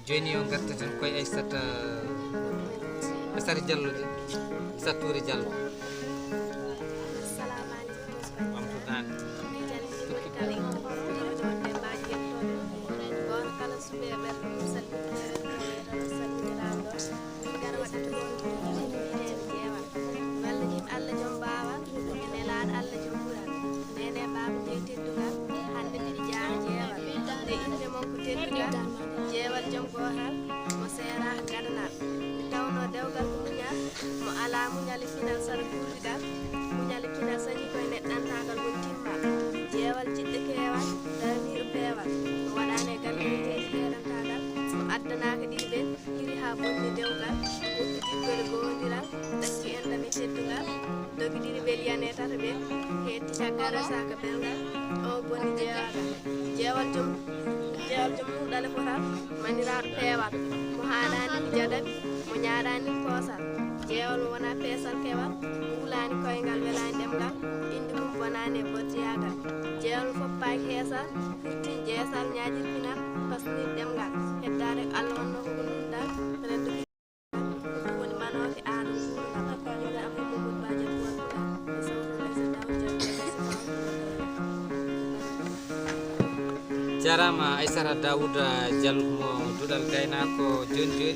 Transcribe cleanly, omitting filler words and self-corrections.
joni o gartaten koye Aissata Sary Diallo de Satouri Diallo jeewal jom gotal mo seera gadanal tawno dewgal ko muñal mo ala muñali final sara gurdigal muñali final sañi koye neɗɗantagal gon timmal jeewal jiɗɗe kewal daraniɗo peewal mo waɗane galleteji heɗantagal mo addanaka ɗiɗi ɓe hiri ha bonni dewgal woppi ɗiɗɗole gowodiral ɗacci enɗami teddugal dogiɗiri weliyane tata ɓe hetti caggara saka belgal o bonni jeewagal jeewal jom muɗale fotal maniraɗo peewal mo haɗani mi jadaɓi mo ñaɗani koosal jeewal mo wona peesal kewal wulani koyngal welani ɗemgal indi mum bonani e boddiyagal jeewal mo foppaki heesal firtin jeesal ñaƴir pinal pasnir ɗemgal heddade Allah wonno koko nundal rendo ɗum woni manoke aɗo gurdam yoga am momon badiat wonduga e sawtoɗo e daw jarama Aissata Daouda Diallo mo duɗal gaynako joni